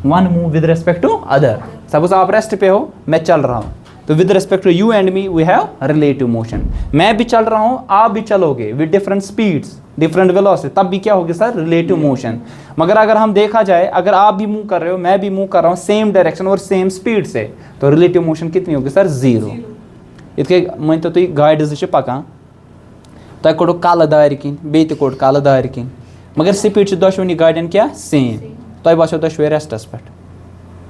one move with respect to other. Suppose आप रेस्ट पे हो, मैं चल रहा हूँ, तो with respect to you and me we have relative motion. मैं भी चल रहा हूँ, आप भी चलोगे with different speeds, different velocity, तब भी क्या होगी सर, रिलेटिव मोशन। मगर अगर हम देखा जाए, अगर आप भी मूव कर रहे हो, मैं भी मूव कर रहा हूँ सेम डायरेक्शन और सेम स्पीड से, तो रिलेटिव मोशन कितनी होगी सर, 0। इतके मन तो तुम गाड़ी से पकान, तुम कोड़ कल दार किन बे कोड़ कल दार किन, मगर स्पीड दोशवनी गाड़ियन क्या सेम, तुम बसो दोशवे रेस्टस पे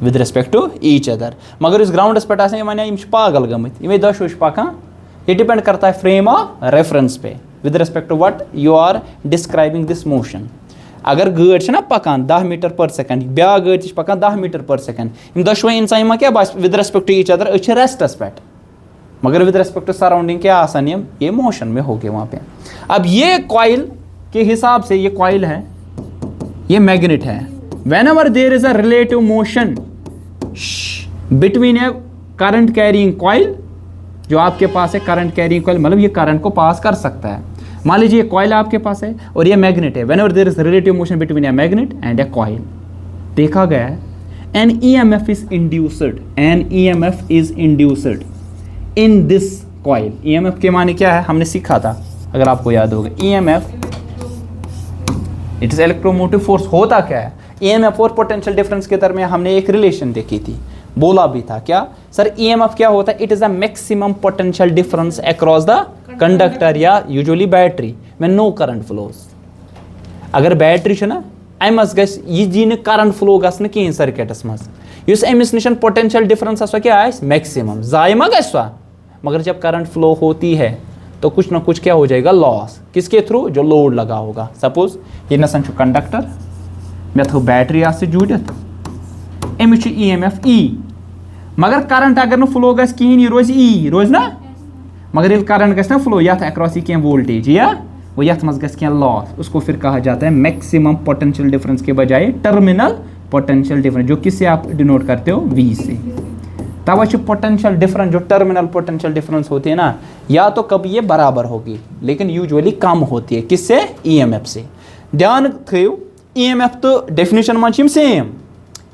with respect to each other. मगर इस ग्राउंडस पे वन पागल गमित ये दोशो पकान, ये डिपेंड करता है फ्रेम ऑफ रेफरेंस पे with respect to what you are describing this motion. अगर गाड़ी ना पकान 10 मीटर पर सेकंड, ब्या गाड़ी पकान 10 मीटर पर सेकंड, इन दोशवे इंसान मा क्या बस with respect to each other अच्छे रेस्टस पे, मगर विद रिस्पेक्ट टू सराउंडिंग क्या आसान ये मोशन में हो गए वहाँ पे। अब ये कॉइल के हिसाब से, ये कॉइल है, ये मैग्नेट है। Whenever there is a relative motion between a current carrying coil, जो आपके पास है करंट कैरिंग कॉइल, मतलब ये करंट को पास कर सकता है। मान लीजिए ये कॉइल आपके पास है और ये मैग्नेट है। Whenever there is relative motion between a magnet and a coil, देखा गया है an EMF is induced in this coil. EMF के माने क्या है, हमने सीखा था अगर आपको याद होगा। EMF it is electromotive force. होता क्या है, EMF और पोटेंशियल डिफरेंस के दरमियान हमने एक रिलेशन देखी थी, बोला भी था क्या सर, EMF क्या होता है, it is a maximum potential difference across the conductor या यूजुअली बैटरी में नो करंट फ्लोज। अगर बैटरी ना अमस गस ये जी ने करंट फ्लो गस कहीं सर्किटस मज, युस अमिस निश पोटेंशियल डिफरेंस सो क्या मैक्सिमम, जाय मा गस सो। मगर जब करंट फ्लो होती है तो कुछ ना कुछ क्या हो जाएगा, लॉस। किसके थ्रू, जो लोड लगा होगा। सपोज ये नसन कंडक्टर, मे थो बैटरी से जुड़ित, अमिस EMF E, मगर करंट अगर न फ्लो गस कहीं ये रोज E रोज ना, मगर ये करंट गस ना फ्लो यथ अक्रॉस ये वोल्टेज या वो यथ मज गस लॉस, उसको फिर कहा जाता है मैक्सिमम पोटेंशियल डिफरेंस के बजाय टर्मिनल पोटेंशियल डिफरेंस, जो किससे आप डिनोट करते हो, V से। तब पोटेंशियल डिफरेंस, जो टर्मिनल पोटेंशियल डिफरेंस होती है ना, या तो कभी ये बराबर होगी लेकिन यूजुअली कम होती है, किससे, EMF से। ध्यान थो EMF तो डेफिनेशन में सेम,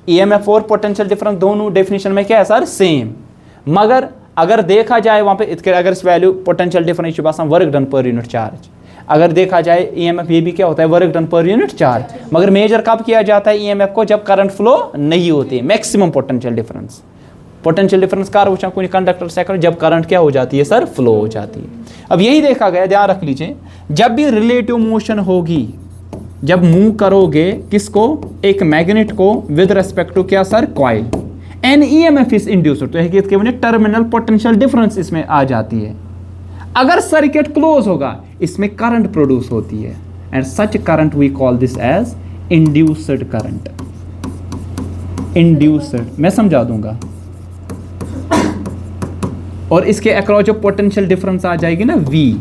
EMF और पोटेंशियल डिफरेंस दोनों डेफिनेशन में क्या है सर, सेम। मगर अगर देखा जाए वहाँ पे अगर इस वैल्यू पोटेंशियल डिफरेंस बसान work done per unit charge, अगर देखा जाए EMF ये भी क्या होता है, work done per unit charge. मगर मेजर कब किया जाता है EMF को, जब करंट फ्लो नहीं होती, maximum potential difference. Potential difference कार वुचा कोई कंडक्टर से जब करंट क्या हो जाती है सर, फ्लो हो जाती है। अब यही देखा गया, ध्यान रख लीजिए, जब भी रिलेटिव मोशन होगी, जब मूव करोगे किसको, एक मैग्नेट को विद रिस्पेक्ट टू क्या sir, coil, an EMF is induced, तो हकीकत के वजह टर्मिनल पोटेंशियल डिफरेंस इसमें आ जाती है। अगर सर्किट क्लोज होगा इसमें करंट प्रोड्यूस होती है, and such current we call this as induced current. Induced मैं समझा दूंगा, और इसके अक्रॉस जो पोटेंशियल डिफरेंस आ जाएगी ना V,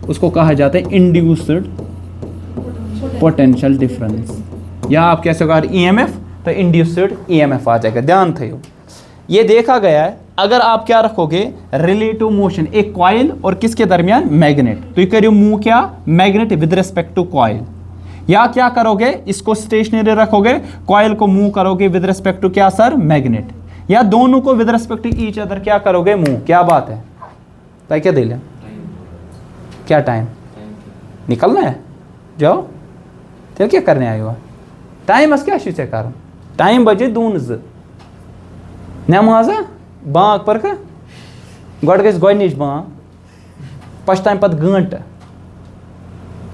उसको कहा जाता है इंड्यूस्ड पोटेंशियल डिफरेंस, या आप कैसे कहा EMF, तो इंड्यूस्ड EMF आ जाएगा। ध्यान थो ये देखा गया है, अगर आप क्या रखोगे, रिलेटिव मोशन, एक कॉइल और किसके दरमियान, मैग्नेट, तो ये करियो मूव क्या, magnet with respect to coil, या क्या करोगे, इसको स्टेशनरी रखोगे, कॉइल को मूव करोगे विद रिस्पेक्ट टू क्या सर, मैग्नेट, या दोनों को with respect to each other क्या करोगे, मूव। क्या बात है, तो क्या दिल है, क्या टाइम निकलना है, जाओ तो क्या करने आए हो, टाइम अस क्या से कर, टाइम बजे दून नमाज बाग पर गोड गस गोनिश बाग, पछतान पत गंट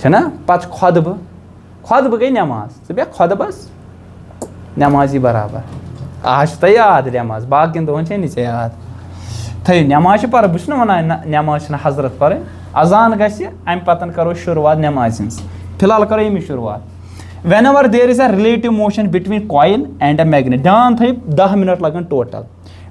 ना, पत खुतब गई नमाज, वे खुतबस नमाजी बराबर। आज तो याद नमाज, बाकिन दोन नी याद थो नमाज पर, बस वन नमाज हजरत पर, अजान गस अम पतन करो शुरुआत नमाज हज। फिलहाल करो यमी शुरुआत। Whenever there is a relative motion between coil and a magnet, ध्यान थो 10 मिनट लगन total.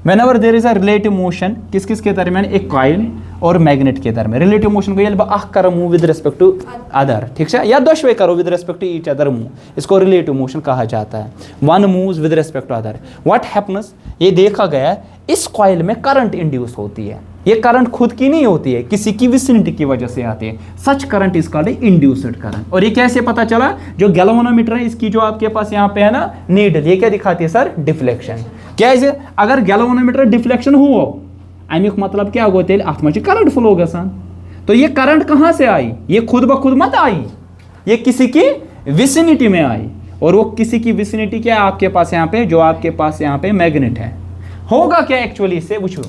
whenever there is a relative motion किस किस के दरमियान, एक कॉइल और मैग्नेट के दरमियान रिलेटिव मोशन को ये अख कर move with respect to other, ठीक है, या दोशवे करो with respect to each other move, इसको रिलेटिव मोशन कहा जाता है। One moves with respect to other, what happens, ये देखा गया है इस कॉइल में करंट इंड्यूस होती है, ये करंट खुद की नहीं होती है, किसी की विसिनिटी की वजह से आती है, such current is called induced current. और ये कैसे पता चला, जो गैल्वेनोमीटर है इसकी जो आपके पास यहाँ पे है ना नीडल, ये क्या दिखाती है सर, डिफ्लेक्शन। क्या इसे अगर गैल्वेनोमीटर डिफ्लेक्शन हुआ, अमुक मतलब क्या गो तेल अत मज करंट फ्लो गसान, तो ये करंट कहाँ से आई, ये खुद ब खुद मत आई, ये किसी की विसिनिटी में आई, और वो किसी की विसिनिटी क्या है आपके पास यहाँ पे, जो आपके पास यहाँ पे मैग्नेट है। होगा क्या एक्चुअली इससे, पूछो,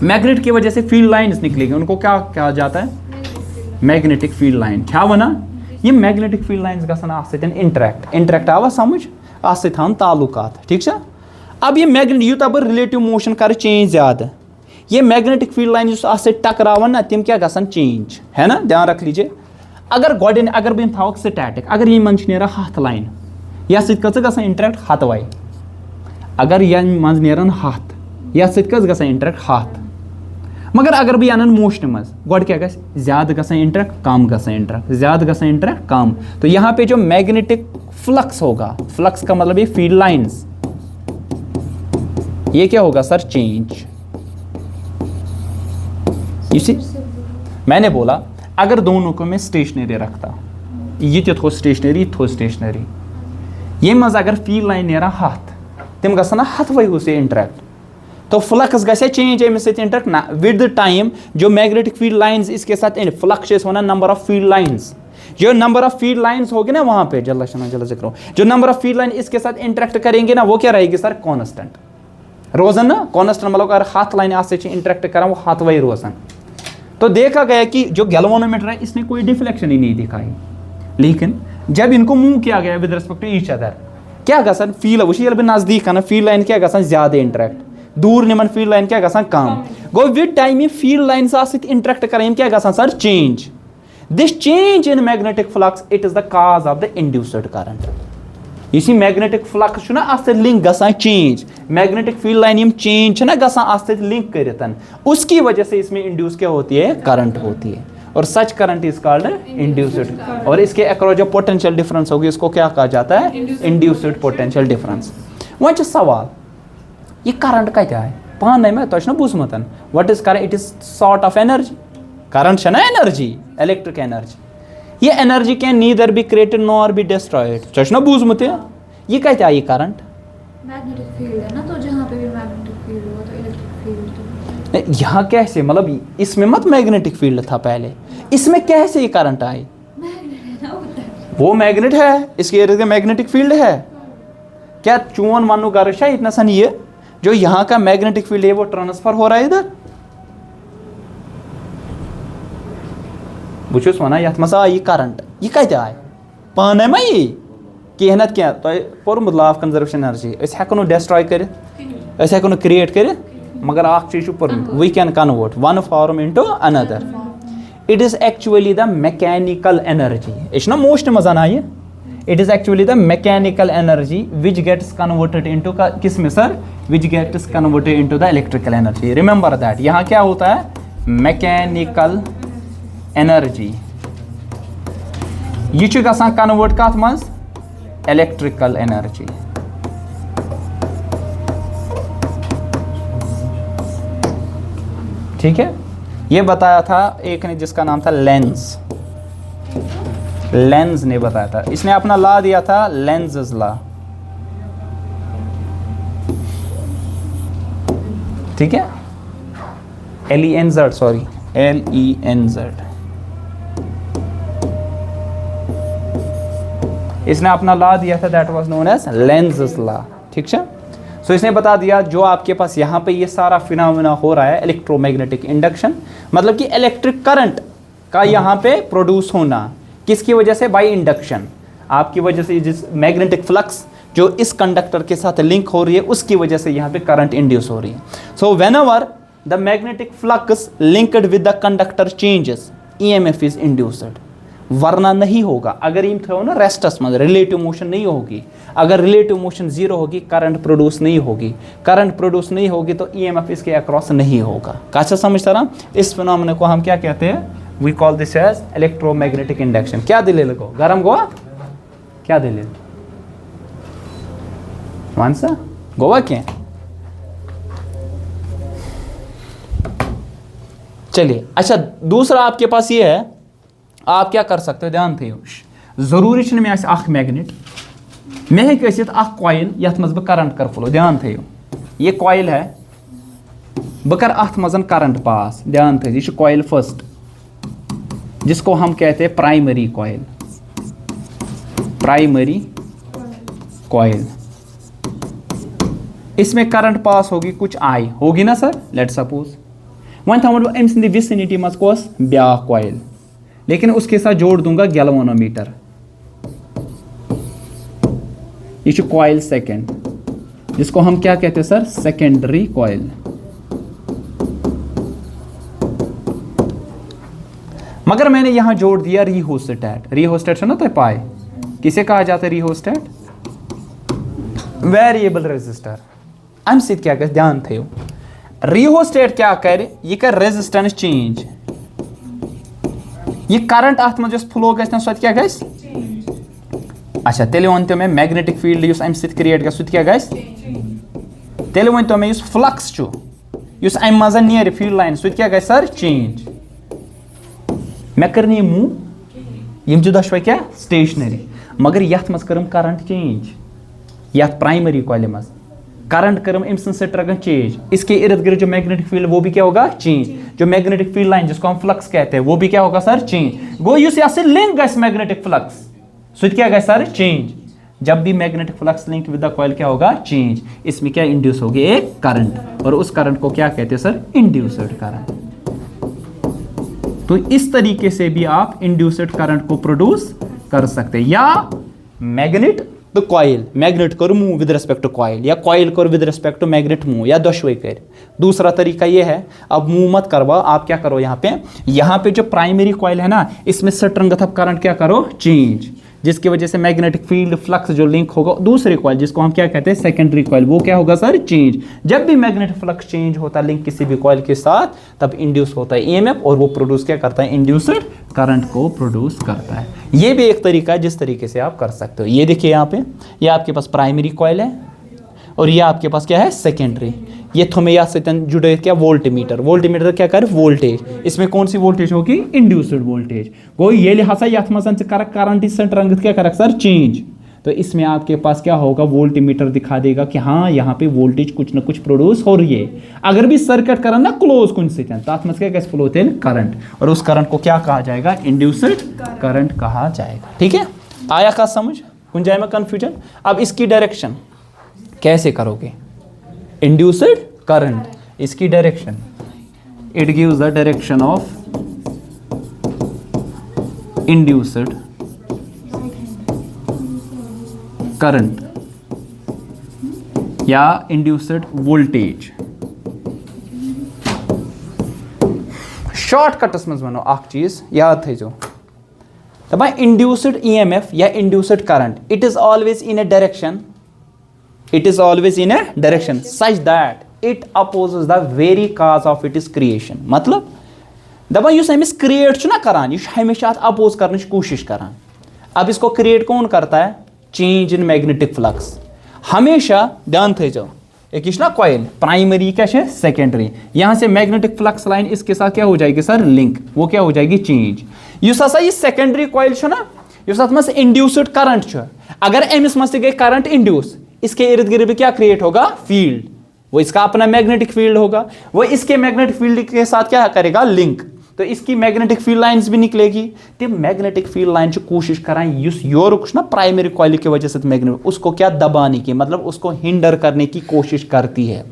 मैग्नेट की वजह से फील्ड लाइंस निकलेगी, उनको क्या कहा जाता है, मैग्नेटिक फील्ड लाइन। क्या वना, ये मैग्नेटिक फील्ड लाइंस गसन आत इंटरेक्ट आवा समझ, आत ताल्लुकात, ठीक है। अब ये मैग्नेट यूता बह रिलेटिव मोशन कर चेंज ज्यादा, ये मैग्नेटिक फील्ड लाइन जो टकरावन ना तिम क्या गसन चेंज, है ना, ध्यान रख लीजिए। अगर गोडन अगर बह थक स्टैटिक, अगर ये मन नेरा हथ लाइन, या सत इंटरेक्ट हथ वाई, अगर ये मन नेरान हथ, या सत इंटरेक्ट हथ, मगर अगर बह अन मोशन मज गोड क्या ज्यादा गसान इंटरेक्ट, कम गसान इंटरेक्ट, ज्यादा गसान इंटरेक्ट, कम, तो यहाँ पे जो मैग्नेटिक फ्लक्स होगा, फ्लक्स का मतलब ये फील्ड लाइंस, ये क्या होगा सर, चेंज। इसी मैंने बोला अगर दोनों को मैं स्टेशनरी रखता, ये थो स्टेशनरी, थो स्टेशनरी, ये मज अगर फील्ड लाइन नेरा हाथ, तम गसन हाथ वही से इंटरेक्ट, तो फ्लक्स गसे चेंज अमिस इंटरेक्ट ना विद द टाइम, जो मैग्नेटिक फील्ड लाइंस इसके साथ फ्लक्स होना नंबर ऑफ फील्ड लाइंस, जो नंबर ऑफ फील्ड लाइंस होगी ना वहां पे जल्द जिक्र, जो नंबर ऑफ फील्ड लाइन इसके साथ इंटरेक्ट करेंगे ना, वो क्या रहेगी सर, कॉन्स्टेंट रोजन ना, कॉन्स्टेंट मतलब अगर हाथ लाइन आज से इंटरेक्ट करा वो हाथ वही रोजन। तो देखा गया कि जो गैल्वेनोमीटर है इसने कोई डिफ्लेक्शन ही नहीं दिखाई, लेकिन जब इनको मूव किया गया with respect to each other, क्या गसन फील वो नजदीक ना फील्ड लाइन क्या गसन ज्यादा इंटरेक्ट, दूर निमन फील्ड लाइन क्या गसन कम, गो विद टाइम ये फील्ड लाइन इंटरेक्ट करें क्या गसन sir, change. This change in magnetic flux it is the cause of the induced current. इसी मैग्नेटिक फ्लक्स ना अत लिंक गसान चेंज, मैग्नेटिक फील्ड लाइन यम चेंज ना गसान अत लिंक करतन, उसकी वजह से इसमें इंड्यूस क्या होती है, करंट होती है, और सच करंट इज कॉल्ड इंड्यूस्ड। और इसके अक्रॉस जो पोटेंशियल डिफरेंस होगी इसको क्या कहा जाता है, इंड्यूस्ड पोटेंशियल डिफरेंस। वह सवाल, ये करंट क्या है, पान में तो बूझमत, what is current, it is sort of energy, current ना एनर्जी, इलेक्ट्रिक एनर्जी, ये energy can neither be created nor be destroyed, तो बूझमत ये क्या ये करंट, मैग्नेटिक फील्ड है ना, तो जहाँ पे भी मैग्नेटिक फील्ड हुआ तो इलेक्ट्रिक फील्ड, यहाँ कैसे, मतलब इसमें मत मैग्नेटिक फील्ड था पहले, इसमें कैसे ये करंट आई, वो मैग्नेट है, इसके इर्द गिर्द मैग्नेटिक फील्ड है, क्या चून मानो गर्श है इतना सन, ये जो यहाँ का मैग्नेटिक फील्ड है वो ट्रांसफर हो रहा है इधर, बुझुस वना यथ मस आई करंट, ये कत आय पाने मा ये कहनत क्या, तो पोर्मुत लॉ ऑफ कंजर्वेशन एनर्जी, अस हेको न डिस्ट्रॉय कर, अस हेको न क्रिएट कर, मगर अख चीज पोर्मुत, we can convert one form into another, it is actually the mechanical energy, इस ना मोस्ट मजा ना ये, it is actually the mechanical energy which gets converted into किस में sir, which gets converted into the electrical energy. Remember that, यहाँ क्या होता है, मैकेनिकल एनर्जी, ये गसान कन्वर्ट कत मज, इलेक्ट्रिकल एनर्जी। ठीक है, ये बताया था एक ने जिसका नाम था लेंस, लेंस ने बताया था, इसने अपना लॉ दिया था लेंज़ लॉ, ठीक है, LENZ, सॉरी LENZ, इसने अपना लॉ दिया था, that was known as Lenz law, ठीक है। सो इसने बता दिया जो आपके पास यहाँ पे ये सारा फिनोमेना हो रहा है, इलेक्ट्रोमैग्नेटिक इंडक्शन, मतलब कि इलेक्ट्रिक करंट का यहाँ पे प्रोड्यूस होना, किसकी वजह से, बाय इंडक्शन, आपकी वजह से, जिस मैग्नेटिक फ्लक्स जो इस कंडक्टर के साथ लिंक हो रही है उसकी वजह से यहाँ पे करंट इंड्यूस हो रही है। So whenever the magnetic flux linked with the conductor changes, EMF is induced, वरना नहीं होगा। अगर यम थो ना रेस्टस में रिलेटिव मोशन नहीं होगी, अगर रिलेटिव मोशन 0 होगी करंट प्रोड्यूस नहीं होगी, करंट प्रोड्यूस नहीं होगी तो ईएमएफ इसके अक्रॉस नहीं होगा। कैसा समझ तरह? इस फिनोमेना को हम क्या कहते हैं? We call this as electromagnetic induction. क्या दलील को गरम गोवा? क्या दलील मानसा गोवा क्या? चलिए अच्छा, दूसरा आपके पास ये है, आप क्या कर सकते हो? ध्यान थो, जरूरी मे आख मैग्नेट, मे हेक कॉइल यथ मज बह करंट कर फ्लो। ध्यान थो, ये कॉइल है, बह कर अथ मज करंट पास। ध्यान थो, यह कॉइल फर्स्ट, जिसको हम कहते हैं प्राइमरी कॉइल। प्राइमरी कॉइल, इसमें करंट पास होगी कुछ आई होगी ना सर, लेट सपोज वन थो अम सद विसिनिटी मज कोस ब्या कॉइल, लेकिन उसके साथ जोड़ दूंगा गैल्वेनोमीटर। ये कॉइल सेकेंड, जिसको हम क्या कहते हैं सर? Secondary coil. मगर मैंने यहां जोड़ दिया रिहोस्टेट। रिहोस्टेट है ना तो पाए, किसे कहा जाता है रिहोस्टेट? Variable resistor. अम सत क्या कर? ध्यान थो, रिहोस्टेट क्या कर? यह कर रेजिस्टेंस चेंज। यह करंट अत मज फ्लो गस सो क्या गस? अच्छा तेल वन तो मैं मैग्नेटिक फील्ड अम सत क्रिएट गस क्या गस? तेल वन तो मैं फ्लक्स अम मज नेर फील्ड लाइन सो क्या गस सर? चेंज। मैं कर मूव, यम दोशवे क्या? स्टेशनरी। मगर यथ मज करम करंट चेंज, यथ प्राइमरी कॉइल मज करंट करम अम स्ट्रगन चेंज। इसके इर्द गिर्द जो मैग्नेटिक फील्ड वो भी क्या होगा? चेंज। जो मैग्नेटिक फील्ड लाइन जिसको हम फ्लक्स कहते हैं वो भी क्या होगा सर? चेंज। गो युस लिंक गस मैग्नेटिक फ्लक्स सो क्या गस सर? चेंज। जब भी magnetic flux link with the coil क्या होगा? चेंज। इसमें क्या इंड्यूस होगी? एक करंट, और उस करंट को क्या कहते हैं सर? Induced current. तो इस तरीके से भी आप इंड्यूस्ड करंट को प्रोड्यूस कर सकते हैं। या मैग्नेट तो कॉइल, मैग्नेट कर move with respect to coil, या कॉइल कर with respect to magnet move, या दोशवे कर। दूसरा तरीका ये है, अब मूव मत करवा, आप क्या करो यहाँ पे जो प्राइमरी कॉइल है ना, इसमें स्ट्रंगथ ऑफ करंट क्या करो? चेंज, जिसकी वजह से मैग्नेटिक फील्ड फ्लक्स जो लिंक होगा दूसरे कॉइल जिसको हम क्या कहते हैं? सेकेंडरी कॉइल, वो क्या होगा सर? चेंज। जब भी मैग्नेटिक फ्लक्स चेंज होता है लिंक किसी भी कॉइल के साथ, तब इंड्यूस होता है ईएमएफ, और वो प्रोड्यूस क्या करता है? इंड्यूस्ड करंट को प्रोड्यूस करता है। ये भी एक तरीका है जिस तरीके से आप कर सकते हो। ये देखिए यहाँ पे, ये आपके पास प्राइमरी कॉइल है, और ये आपके पास क्या है? सेकेंडरी। ये थोमे या सतन जुड़े क्या? वोल्टमीटर। वोल्टमीटर क्या करे? वोल्टेज। इसमें कौन सी वोल्टेज होगी? Induced voltage. गो ये हसा यथ मज करंट रंगत क्या कर सर? चेंज। तो इसमें आपके पास क्या होगा? वोल्टमीटर दिखा देगा कि हाँ यहाँ पे वोल्टेज कुछ ना कुछ प्रोड्यूस हो रही है। अगर भी सर्किट करा ना क्लोज कुछ से तथ मज क्या फ्लो थे? करंट, और उस करंट को क्या कहा जाएगा? इंड्यूस्ड करंट कहा जाएगा। ठीक है, आया का समझ? कुछ जाए में कंफ्यूजन? अब इसकी डायरेक्शन कैसे करोगे? इंड्यूस्ड करंट, इसकी direction, it gives the direction of induced current या इंड्यूस्ड वोल्टेज। शॉर्टकट्स मज वनो अख चीज याद थो, दपा इंड्यूस्ड ईएमएफ या induced current, it is always in a direction, it is always in a direction such that it opposes the very cause of its creation। मतलब दबा युस अमिस क्रिएट ना करान, यह हमेशा अपोज करने की कोशिश करान। अब इसको क्रिएट कौन करता है? Change in magnetic flux. हमेशा ध्यान थे जाओ, एक ना कॉइल प्राइमरी क्या है? सेकेंडरी। यहां से मैग्नेटिक फ्लक्स लाइन इसके साथ क्या हो जाएगी सर? लिंक। वो क्या हो जाएगी? चेंज। युस हसा ये सेकेंडरी कॉइल ना, युस अत मस इंड्यूस्ड करंट, अगर अमिस मस गई करंट इंड्यूस, इसके इर्द गिर्द भी क्या क्रिएट होगा? फील्ड। वो इसका अपना मैग्नेटिक फील्ड होगा, वो इसके मैग्नेटिक फील्ड के साथ क्या करेगा? लिंक। तो इसकी मैग्नेटिक फील्ड लाइंस भी निकलेगी। तो मैग्नेटिक फील्ड लाइन कोशिश कराएं योरुक ना प्राइमरी कॉइल की वजह से मैग्नेटिक उसको क्या दबाने की, मतलब उसको हिंडर करने की कोशिश करती है।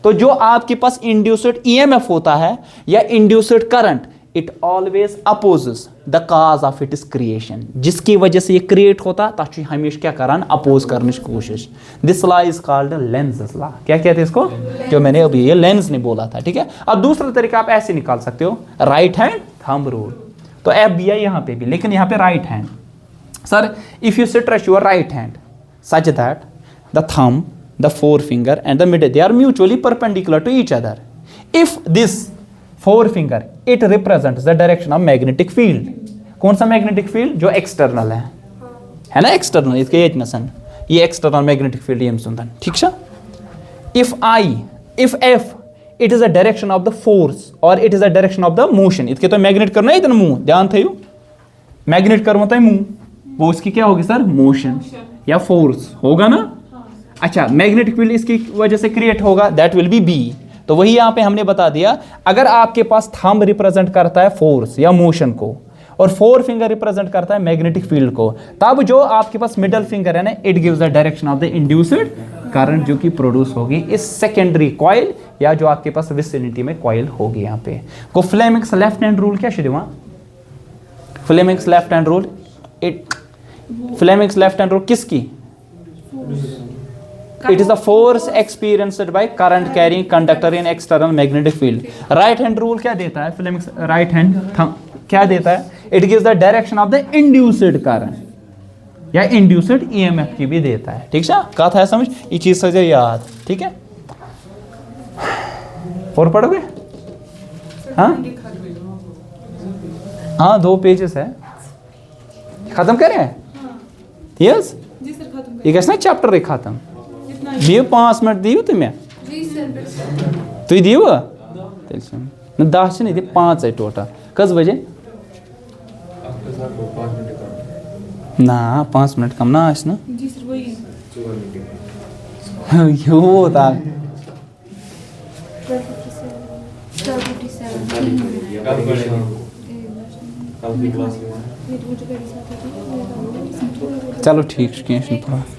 तो जो आपके पास इंड्यूस्ड ईएमएफ होता है या induced current, it always opposes the cause of its creation. जिसकी वजह से ये क्रिएट होता तथा हमेशा क्या करान? अपोज करने की कोशिश। This law is called Lenz law. क्या कहते हैं इसको? जो मैंने अभी ये लेंस ने बोला था। ठीक है, अब दूसरा तरीका आप ऐसे निकाल सकते हो, राइट हैंड थंब रूल। तो एफ भी है यहाँ पे भी, लेकिन यहाँ पे right hand. Sir if you stretch your right hand such that the thumb, the forefinger and the middle they are mutually perpendicular to each other, if this forefinger it represents the direction of magnetic field। कौन सा magnetic field? जो external है ना, external, इसके as में सन ये external magnetic field ये सुनता, ठीक है। if f it is a direction of the force or it is a direction of the motion, इसके तो मैग्नेट करना है इतना मुंह ध्यान थे, मैग्नेट करो होता है मुंह, वो इसकी क्या होगी सर? मोशन या फोर्स होगा ना। अच्छा, मैग्नेटिक फील्ड इसकी वजह से क्रिएट होगा, दैट विल बी बी। तो वही यहाँ पे हमने बता दिया, अगर आपके पास थंब रिप्रेजेंट करता है फोर्स या मोशन को और फोर फिंगर रिप्रेजेंट करता है मैग्नेटिक फील्ड को, तब जो आपके पास मिडल फिंगर है ना, it gives the direction of the induced current जो कि प्रोड्यूस होगी इस सेकेंडरी कॉइल या जो आपके पास विसिनिटी में कॉइल होगी। यहाँ पे को फ्लेमिंग्स लेफ्ट हैंड रूल क्या शुरू, Fleming's left hand rule, Fleming's left hand rule किसकी? It is the force experienced by current carrying conductor in external magnetic field। right hand rule क्या देता है? Fleming's right hand thumb क्या देता है? It gives the direction of the induced current या induced EMF की भी देता है, ठीक है। कहा था समझ, ये चीज सजे याद, ठीक है। और पढ़ोगे? हाँ हाँ 2 पेजेस है, खत्म करें? यस ये कैसे चैप्टर है खत्म दियो 5 मिनट दियो तुम्हें तुम दियो ना 10 नहीं 5 है टोटल। कस बजे ना 5 मिनट कम ना आस ना यो होता चलो ठीक है।